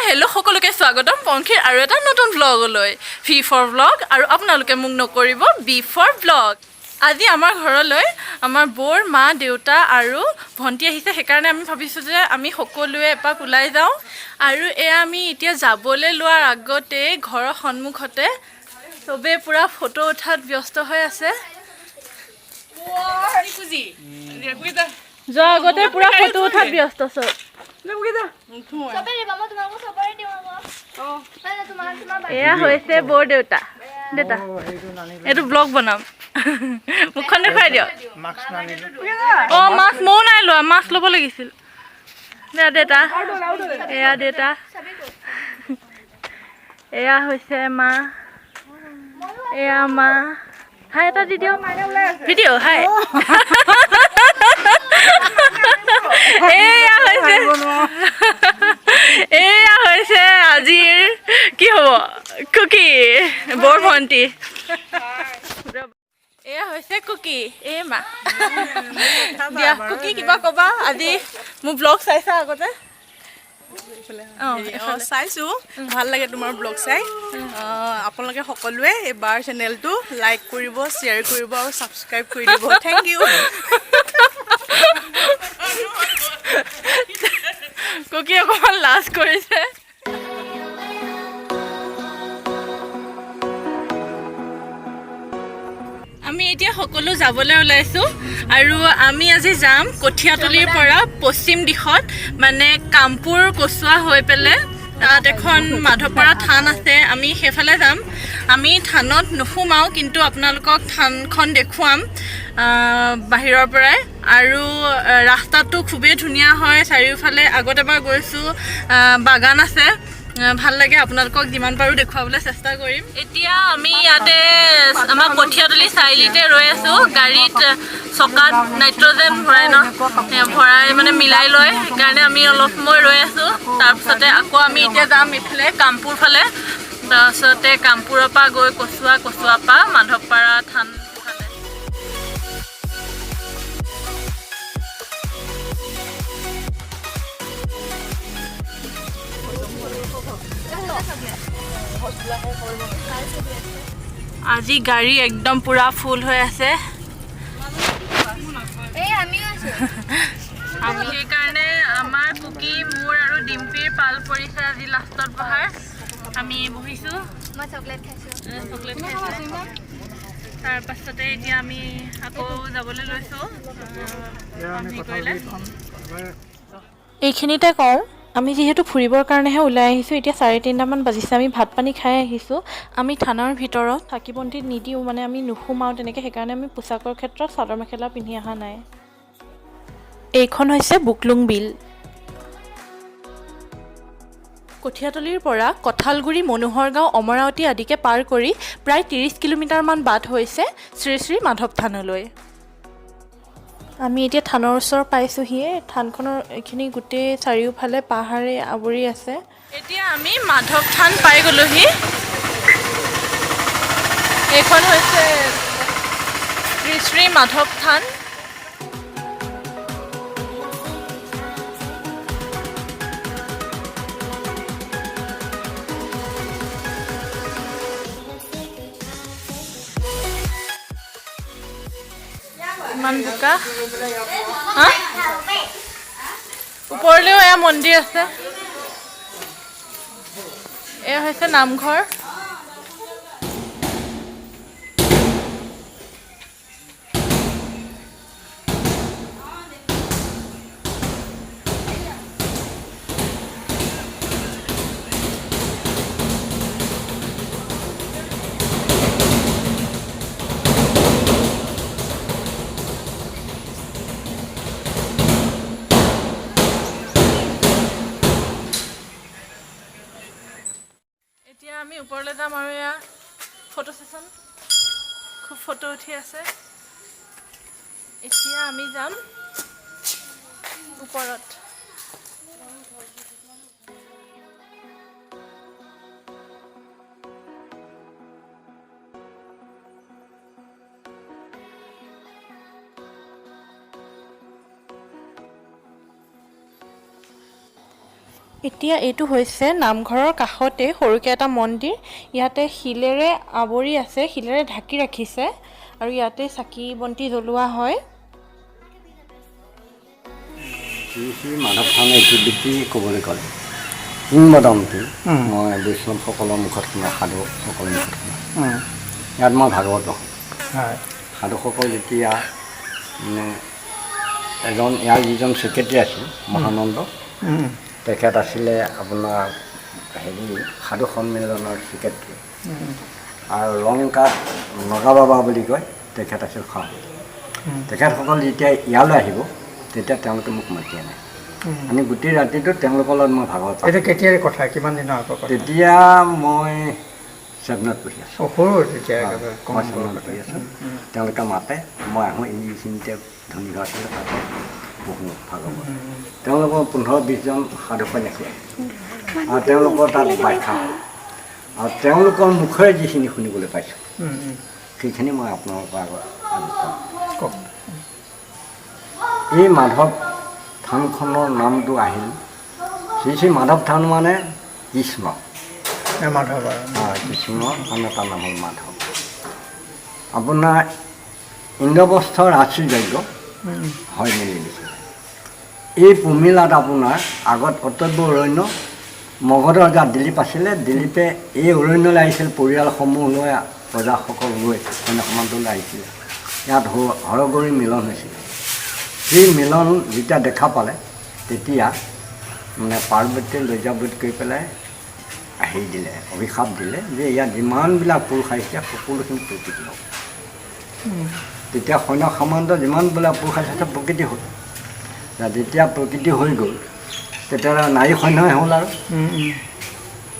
Hello' সকলোকে স্বাগতম পংখীৰ আৰু এটা নতুন ব্লগলৈ ভি ফৰ ব্লগ আৰু আপোনালোকে মোক নকৰিব বি ফৰ ব্লগ। আজি আমাৰ ঘৰলৈ আমাৰ বৌৰ মা দেউতা আৰু ভণ্টি আহিছে, সেইকাৰণে আমি ভাবিছোঁ যে আমি সকলোৱে এপাক ওলাই যাওঁ। আৰু এয়া আমি এতিয়া যাবলৈ লোৱাৰ আগতে ঘৰৰ সন্মুখতে চবেই পূৰা ফটো উঠাত ব্যস্ত হৈ আছে। যোৱা আগতে পূৰা ফটো উঠাত ব্যস্ত চব। এয়া হৈছে বৌৰ দেউতা। দেউতা এইটো ব্লগ বনাম, মুখখন দেখুৱাই দিয়ক। অঁ মাছ ময়ো নাই লোৱা, মাছ ল'ব লাগিছিল। দেউতা এয়া দেউতা, এয়া হৈছে মা, এয়া মা। হাই এটা দি দিয়ক, ভিডিঅ' হাই। এয়া হৈছে আজিৰ কি হ'ব কুকি, বৰ ভণ্টি। এয়া হৈছে কুকি, এই মা দিয়া। কুকি কিবা ক'বা? আজি মোৰ ব্লগ চাইছা আগতে? চাইছো, ভাল লাগে তোমাৰ ব্লগ চাই। আপোনালোকে সকলোৱে এবাৰ চেনেলটো লাইক কৰিব, শ্বেয়াৰ কৰিব আৰু ছাবস্ক্ৰাইব কৰি দিব। Thank U. কুকি অকণমান লাজ কৰিছে। আমি এতিয়া সকলো যাবলৈ ওলাইছোঁ আৰু আমি আজি যাম কঠীয়াতলিৰ পৰা পশ্চিম দিশত, মানে কামপুৰ কচুৱা হৈ পেলাই তাত এখন মাধৱপাৰা থান আছে, আমি সেইফালে যাম। আমি থানত নোসোমাওঁ, কিন্তু আপোনালোকক থানখন দেখুৱাম বাহিৰৰ পৰাই। আৰু ৰাস্তাটো খুবেই ধুনীয়া হয়, চাৰিওফালে আগত এবাৰ গৈছোঁ, বাগান আছে, ভাল লাগে। আপোনালোকক যিমান পাৰোঁ দেখুৱাবলৈ চেষ্টা কৰিম। এতিয়া আমি ইয়াতে আমাৰ কঠীয়াতলি চাৰিআলিতে ৰৈ আছোঁ। গাড়ীত চকাত নাইট্ৰজেন ভৰাই মানে মিলাই লয়, সেইকাৰণে আমি অলপ সময় ৰৈ আছোঁ। তাৰপিছতে আকৌ আমি এতিয়া যাম এইফালে কামপুৰ ফালে, তাৰপিছতে কামপুৰৰ পৰা গৈ কচুৱা, কচুৱাৰ পৰা মাধৱপাৰা থান। আজি গাড়ী একদম পুৰা ফুল হৈ আছে। আমি সেইকাৰণে আমাৰ কুকি, মোৰ আৰু ডিম্পিৰ পাল পৰিছে আজি লাষ্টত বহাৰ। আমি বহিছোঁ, চকলেট খাইছোঁ। তাৰপাছতে এতিয়া আমি আকৌ যাবলৈ লৈছোঁ। এইখিনিতে কওঁ, আমি যিহেতু ফুৰিবৰ কাৰণেহে ওলাই আহিছোঁ। এতিয়া 3:30মান বাজিছে, আমি ভাত পানী খাই আহিছোঁ। আমি থানাৰ ভিতৰত চাকি বন্তি নিদিওঁ, মানে আমি নোসোমাওঁ তেনেকৈ, সেইকাৰণে আমি পোছাকৰ ক্ষেত্ৰত চাদৰ মেখেলা পিন্ধি অহা নাই। এইখন হৈছে বুকলুং বিল। কঠীয়াতলিৰ পৰা কঁঠালগুৰি, মনোহৰ গাঁও, অমৰাৱতী আদিকে পাৰ কৰি প্ৰায় 30 কিলোমিটাৰমান বাট হৈছে শ্ৰী শ্ৰী মাধৱ থানলৈ। আমি এতিয়া থানৰ ওচৰ পাইছোঁহিয়ে। থানখনৰ এইখিনি গোটেই চাৰিওফালে পাহাৰে আৱৰি আছে। এতিয়া আমি মাধৱ থান পাই গ'লোহি। এইখন হৈছে শ্ৰী শ্ৰী মাধৱ থান। ইমান বোকা। ওপৰলৈও এয়া মন্দিৰ আছে। এয়া হৈছে নামঘৰ। এতিয়া আমি ওপৰলৈ যাম আৰু এয়া ফটো ছেশ্যন, খুব ফটো উঠি আছে। এতিয়া আমি যাম ওপৰত। এতিয়া এইটো হৈছে নামঘৰৰ কাষতে সৰুকৈ এটা মন্দিৰ। ইয়াতে শিলেৰে আৱৰি আছে, শিলেৰে ঢাকি ৰাখিছে আৰু ইয়াতে চাকি বন্তি জ্বলোৱা হয়। শ্ৰী শ্ৰী মাধৱ থানৰ ইতিবৃত্তি ক'বলৈ গ'লে কিংবদন্তি মই বৈষ্ণৱসকলৰ মুখত শুনা, সাধুসকলৰ মুখত শুনা। ইয়াত মই ভাগৱত নহয়। সাধুসকল যেতিয়া মানে ইয়াৰ যিজন ছেক্ৰেটাৰী আছিল মহানন্দ, তেখেত আছিলে আপোনাৰ সাধু সন্মিলনৰ ছেক্ৰেটাৰী। আৰু লংকাত নগাবাবা বুলি কয়, তেখেত আছিল সাধু। তেখেতসকল যেতিয়া ইয়ালৈ আহিব তেতিয়া তেওঁলোকে মোক মাতি আনে। আমি গোটেই ৰাতিটো তেওঁলোকৰ লগত মই ভাগৱত পাওঁ। এইটো কেতিয়াৰ কথা, কিমান দিনৰ আগৰ কথা? তেতিয়া মই 7ত পঢ়ি আছোঁ। সৰু তেতিয়া মই 7ত পঢ়ি আছোঁ। তেওঁলোকে মাতে, মই আহোঁ। এইখিনিতে ধনী ঘৰ আছিলে, তাতে পঢ়োঁ ভাগৱত। তেওঁলোকৰ 15-20 জন সাধু সন্যাসী আৰু তেওঁলোকৰ তাত ব্যাখ্যা হয়। আৰু তেওঁলোকৰ মুখেৰে যিখিনি শুনিবলৈ পাইছোঁ সেইখিনি মই আপোনালোকৰ আগত কওক। এই মাধৱ থানখনৰ নামটো আহিল শ্ৰী শ্ৰী মাধৱ থান মানে কৃষ্ণ। মাধৱ কৃষ্ণ আন এটা নাম হ'ল মাধৱ। আপোনাৰ ইন্দ্ৰপ্ৰস্থৰ ৰাশি যজ্ঞ হয় মেলি দিছিলে। এই পমিলাত আপোনাৰ আগত কৰ্তব্য অৰণ্য, মগধৰ ৰজা দিলীপ আছিলে। দিলীপে এই অৰণ্যলৈ আহিছিল, পৰিয়ালসমূহ লৈ, প্ৰজাসকল লৈ সমান্তলৈ আহিছিলে। ইয়াত হৰগৌৰী মিলন হৈছিলে। সেই মিলন যেতিয়া দেখা পালে তেতিয়া মানে পাৰ্বতীয়ে লজ্জাবোধ কৰি পেলাই হেৰি দিলে, অভিশাপ দিলে যে ইয়াত যিমানবিলাক পুৰুষ আহিছে সকলোখিনি প্ৰকৃতি হ'ব। তেতিয়া সৈন্য সামন্ত যিমানবিলাক পুৰুষ আছে চব প্ৰকৃতি হ'ল। যেতিয়া প্ৰকৃতি হৈ গ'ল তেতিয়া নাৰী সৈন্যই হ'ল। আৰু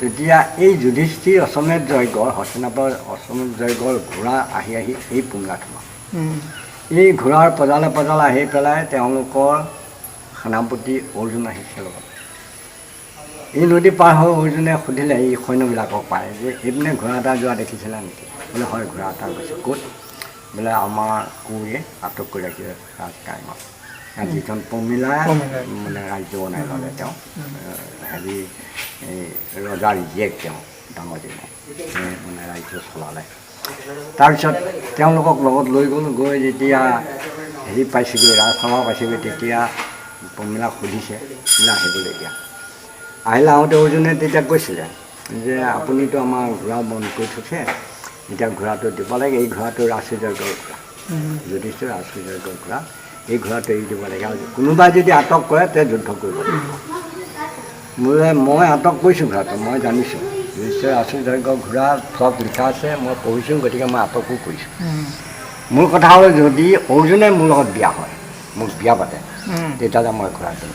তেতিয়া এই যুধিষ্ঠিৰ অশ্বমেধ যজ্ঞৰ, হস্তিনাপুৰৰ অশ্বমেধ যজ্ঞৰ ঘোঁৰা আহি আহি এই পুংগাত সোমাল। এই ঘোঁৰাৰ পজালে পজালে আহি পেলাই তেওঁলোকৰ সেনাপতি অৰ্জুন আহিছে লগত। এই নদী পাৰ হৈ অৰ্জুনে সুধিলে এই সৈন্যবিলাকক পায় যে এইপিনে ঘোঁৰা এটা যোৱা দেখিছিলে নেকি? বোলে হয়, ঘোঁৰা এটা গৈছে। ক'ত? বোলে আমাৰ কোঁৱৰে আটক কৰি ৰাখিছে ৰাজকাইমত। যিখন পমিলা মানে ৰাজ্য বনাই ল'লে তেওঁ, হেৰি এই ৰজাৰ জীয়েক, তেওঁ ডাঙৰ জীয়েক মানে ৰাজ্য চলালে। তাৰপিছত তেওঁলোকক লগত লৈ গ'ল। গৈ যেতিয়া হেৰি পাইছেগৈ, ৰাজসভা পাইছেগৈ, তেতিয়া পমিলাক সুধিছে বোলে আহিবলগীয়া। আহিলে আহোঁতে অৰ্জুনে তেতিয়া কৈছিলে যে আপুনিতো আমাৰ ঘোঁৰা বন্ধ কৰি থৈছে, এতিয়া ঘোঁৰাটো দিব লাগে। এই ঘোঁৰাটো ৰাজসূৰ্যৰ ঘোঁৰা, যুধিষ্ঠিৰ ৰাজসূৰ্যৰ ঘোঁৰা। এই ঘোঁৰাটো এৰি দিব লাগে। আৰু কোনোবাই যদি আটক কৰে তে যুদ্ধ কৰিব লাগিব। বোলে মই আটক কৰিছোঁ ঘোঁৰাটো, মই জানিছোঁ যুধিষ্ঠিৰ ৰাজসূৰ্যৰ ঘোঁৰা চব লিখা আছে, মই পঢ়িছোঁ, গতিকে মই আটকো কৰিছোঁ। মোৰ কথা হ'ল যদি অৰ্জুনে মোৰ লগত বিয়া হয়, মোক বিয়া পাতে, তেতিয়াহ'লে মই ঘোঁৰা দিম।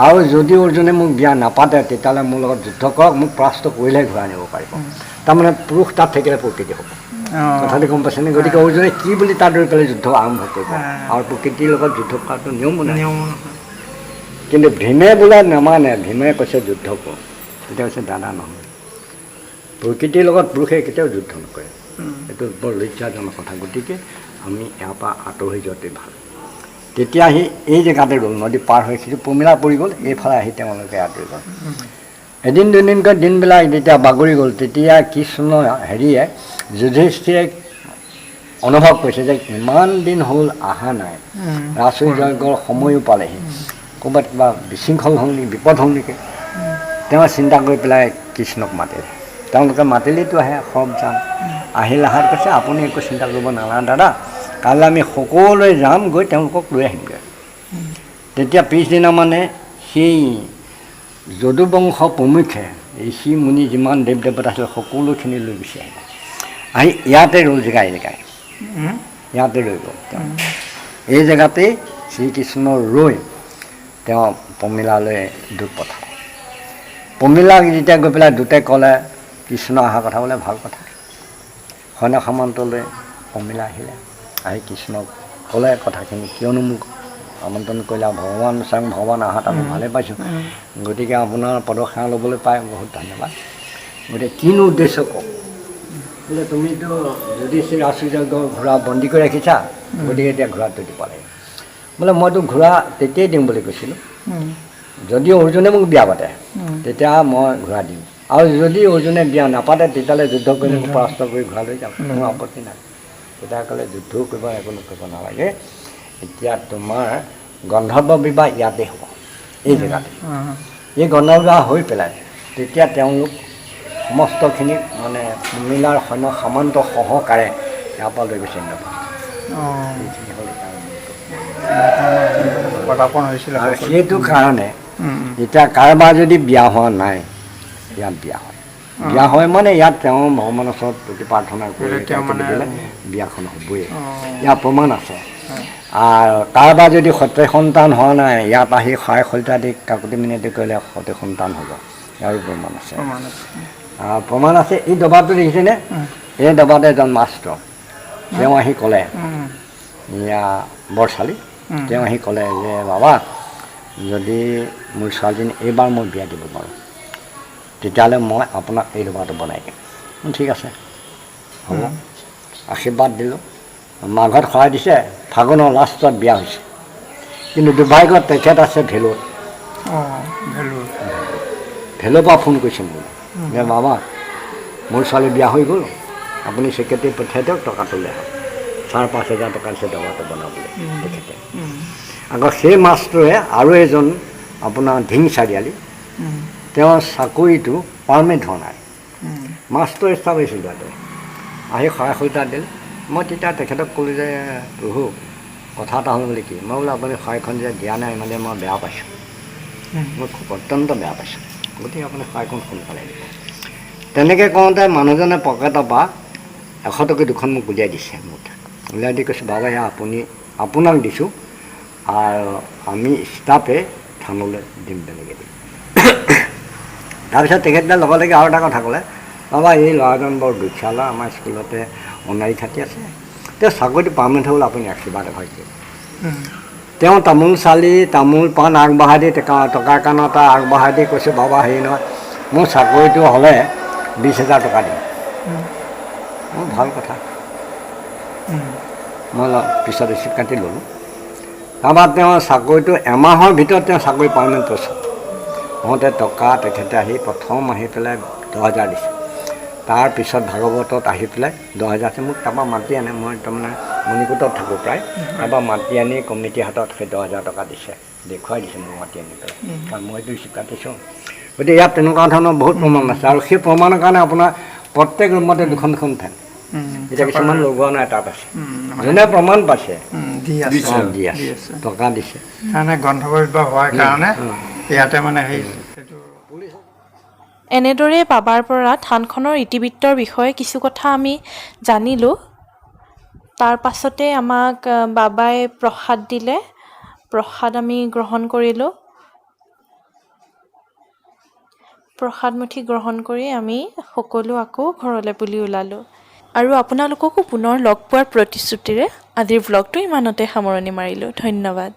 আৰু যদি অৰ্জুনে মোক বিয়া নাপাতে তেতিয়াহ'লে মোৰ লগত যুদ্ধ কৰক, মোক পৰাস্ত কৰিলেহে ঘোঁৰা নিব পাৰিব। তাৰমানে পুৰুষ তাত থাকিলে প্ৰকৃতি হ'ব। কথাটো গম পাইছেনে? গতিকে অৰ্জুনে কি বুলি তাত ৰৈ পেলাই যুদ্ধ আৰম্ভ কৰিব। আৰু প্ৰকৃতিৰ লগত যুদ্ধ কৰাটো নিয়ম নহয়। কিন্তু ভীমে বোলে নামানে, ভীমে কৈছে যুদ্ধ কৰোঁ। তেতিয়া কৈছে দাদা নহয়, প্ৰকৃতিৰ লগত পুৰুষে কেতিয়াও যুদ্ধ নকৰে। এইটো বৰ লজ্জাজনক কথা। গতিকে আমি ইয়াৰ পৰা আঁতৰি যোৱাটোৱে ভাল। তেতিয়া আহি এই জেগাতে ৰ'ল, নদী পাৰ হৈ সেইটো পমিলা পৰি গ'ল। এইফালে আহি তেওঁলোকে আঁতৰি গ'ল। এদিন দুদিনকৈ দিনবিলাক যেতিয়া বাগৰি গ'ল, তেতিয়া কৃষ্ণ হেৰিয়ে যুধিষ্ঠিৰে অনুভৱ কৰিছে যে ইমান দিন হ'ল অহা নাই, ৰাজসূয় যজ্ঞৰ সময়ো পালেহি, ক'ৰবাত কিবা বিশৃংখল হ'ল নেকি, বিপদ হ'ল নেকি। তেওঁ চিন্তা কৰি পেলাই কৃষ্ণক মাতিলে। তেওঁলোকে মাতিলেতো আহে, সব যাম। আহিল, আহাত কৈছে আপুনি একো চিন্তা কৰিব নালাগে দাদা, কাইলৈ আমি সকলোৱে যাম, গৈ তেওঁলোকক লৈ আহিমগৈ। তেতিয়া পিছদিনা মানে সেই যদুবংশ প্ৰমুখ্যে ঋষি মুনি যিমান দেৱ দেৱতা আছিল সকলোখিনি লৈ গুচি আহিলে। আহি ইয়াতে ৰ'ল, জেগাই জেগাই ইয়াতে ৰৈ গ'ল। তেওঁ এই জেগাতেই শ্ৰীকৃষ্ণ ৰৈ তেওঁ পমিলালৈ দূত পঠালে। পমিলাক যেতিয়া গৈ পেলাই দূতে ক'লে কৃষ্ণ অহা কথা, বোলে ভাল কথা। সৈন্য সামন্তলৈ পমিলা আহিলে, আহি কৃষ্ণক ক'লে কথাখিনি, কিয়নো মোক আমন্ত্ৰণ কৰিলে, ভগৱান স্বয়ং ভগৱান অহাত আমি ভালেই পাইছোঁ, গতিকে আপোনাৰ পদসেৱা ল'বলৈ পাই বহুত ধন্যবাদ। গতিকে কিনো উদ্দেশ্য কওক। বোলে তুমিতো যুধিষ্ঠিৰ ৰাজসূৰ্যৰ ঘোঁৰা বন্দী কৰি ৰাখিছা, গতিকে এতিয়া ঘোঁৰাটো দিব লাগে। বোলে মইতো ঘোঁৰা তেতিয়াই দিম বুলি কৈছিলোঁ, যদি অৰ্জুনে মোক বিয়া পাতে তেতিয়া মই ঘূৰাই দিম, আৰু যদি অৰ্জুনে বিয়া নাপাতে তেতিয়াহ'লে যুদ্ধ কৰি মোক পৰাস্ত কৰি ঘূৰাই লৈ যাম, মোৰ আপত্তি নাই। তেতিয়া ক'লে যুদ্ধও কৰিব একো নকৰিব নালাগে, এতিয়া তোমাৰ গন্ধৰ্ব বিবাহ ইয়াতে হ'ব, এই জেগাতে। এই গন্ধৰ্ব বিবাহ হৈ পেলাই তেতিয়া তেওঁলোক সমস্তখিনি মানে পমিলাৰ সৈন্য সামন্ত সহকাৰে ইয়াৰ পৰা লৈ গৈছে ইন্দ্ৰপ্ৰস্থ। পদাৰ্পণ হৈছিলে। আৰু সেইটো কাৰণে এতিয়া কাৰোবাৰ যদি বিয়া হোৱা নাই ইয়াত বিয়া হয়, বিয়া হয় মানে ইয়াত তেওঁ ভগৱানৰ ওচৰত প্ৰতি প্ৰাৰ্থনা কৰি দিলে বিয়াখন হ'বই, ইয়াৰ প্ৰমাণ আছে। আৰু কাৰোবাৰ যদি সত্য সন্তান হোৱা নাই ইয়াত আহি সহায় সলিতা দি কাকতি মিনতি কৰিলে সত্য সন্তান হ'ব, ইয়াৰো প্ৰমাণ আছে। প্ৰমাণ আছে, এই ডবাটো দেখিছেনে? এই ডবাতে এজন মাষ্টৰ, তেওঁ আহি ক'লে, এয়া বৰচালি, তেওঁ আহি ক'লে যে বাবা যদি মোৰ ছোৱালীজনী এইবাৰ মই বিয়া দিব পাৰোঁ তেতিয়াহ'লে মই আপোনাক এই ডবাটো বনাই দিম। ঠিক আছে হ'ব, আশীৰ্বাদ দিলোঁ। মাঘত সহায় দিছে, ফাগুনৰ লাষ্টত বিয়া হৈছে, কিন্তু দুৰ্ভাগ্যত তেখেত আছে ভেলোত। ভেলোৰ পৰা ফোন কৰিছে মোক যে বাবা মোৰ ছোৱালী বিয়া হৈ গ'ল, আপুনি ছেক্ৰেটাৰী পঠিয়াই দিয়ক, টকা তোলে আহক। 5,500 টকা দিছে ডবাটো বনাবলৈ তেখেতে। আকৌ সেই মাষ্টৰে আৰু এজন আপোনাৰ ঢিং চাৰিআলি, তেওঁৰ চাকৰিটো পাৰ্মানেণ্ট হোৱা নাই, মাষ্টৰ ষ্টাফ হৈছিল তাতে, আহি সহায় সহায়তা দিলে। মই তেতিয়া তেখেতক ক'লোঁ যে প্ৰভু কথা এটা হ'ল বুলি কি, মই বোলো আপুনি সহায়খন যে দিয়া নাই মানে মই বেয়া পাইছোঁ, মই খুব অত্যন্ত বেয়া পাইছোঁ, গতিকে আপুনি সহায়খন সোনকালে দিব। তেনেকৈ কওঁতে মানুহজনে পকেটৰ পৰা 100 টকা দুখন মোক উলিয়াই দিছে, মুঠ উলিয়াই দি কৈছোঁ বাবা এয়া আপোনাক দিছোঁ, আৰু আমি ষ্টাফে থানলৈ দিম, তেনেকৈ দিম। তাৰপিছত তেখেতে লগে লগে আৰু এটা কথা ক'লে, বাবা এই ল'ৰাজন বৰ দুখীয়া ল'ৰা, আমাৰ স্কুলতে অনাৰী খাতি আছে, তেওঁ চাকৰিটো পাৰ্মানেণ্ট হ'বলৈ আপুনি আশীৰ্বাদ হৈছে। তেওঁ তামোল চালি তামোল পাণ আগবঢ়াই দি টকাৰ কাৰণত আগবঢ়াই দি কৈছোঁ বাবা হেৰি নহয়, মোৰ চাকৰিটো হ'লে 20,000 টকা দিম। মোৰ ভাল কথা, মই পিছত ৰিচিপ্ট কাটি ল'লোঁ। তাৰপৰা তেওঁ চাকৰিটো এমাহৰ ভিতৰত তেওঁ চাকৰি পাৰ্মানেণ্ট পষ্ট হওঁতে টকা তেখেতে আহি প্ৰথম আহি পেলাই 10,000 দিছে, তাৰপিছত ভাগৱতত আহি পেলাই 10,000 আছে। মোক তাৰপৰা মাতি আনে, মই তাৰমানে মণিকোটত থাকোঁ প্ৰায়, তাৰপৰা মাতি আনি কমিটিৰ হাতত সেই 10,000 টকা দিছে, দেখুৱাই দিছে মোক মাতি আনি পেলাই, কাৰণ মইতো ৰিচিপ্ট কাটিছোঁ। গতিকে ইয়াত তেনেকুৱা ধৰণৰ বহুত প্ৰমাণ আছে, আৰু সেই প্ৰমাণৰ কাৰণে আপোনাৰ প্ৰত্যেক ৰুমতে দুখন দুখন ফেন, এতিয়া কিছুমান লগোৱা নাই, তাত আছে, যোনে প্ৰমাণ পাইছে দি আছে, টকা দিছে। তাৰমানে গন্ধৰ্ব বিবাহ হোৱাৰ কাৰণে ইয়াতে মানে এনেদৰে বাবাৰ পৰা থানখনৰ ইতিবৃত্তৰ বিষয়ে কিছু কথা আমি জানিলোঁ। তাৰ পাছতে আমাক বাবাই প্ৰসাদ দিলে, প্ৰসাদ আমি গ্ৰহণ কৰিলোঁ। প্ৰসাদমুঠি গ্ৰহণ কৰি আমি সকলো আকৌ ঘৰলৈ বুলি ওলালোঁ। আৰু আপোনালোককো পুনৰ লগ পোৱাৰ প্ৰতিশ্ৰুতিৰে আজিৰ ভ্লগটো ইমানতে সামৰণি মাৰিলোঁ। ধন্যবাদ।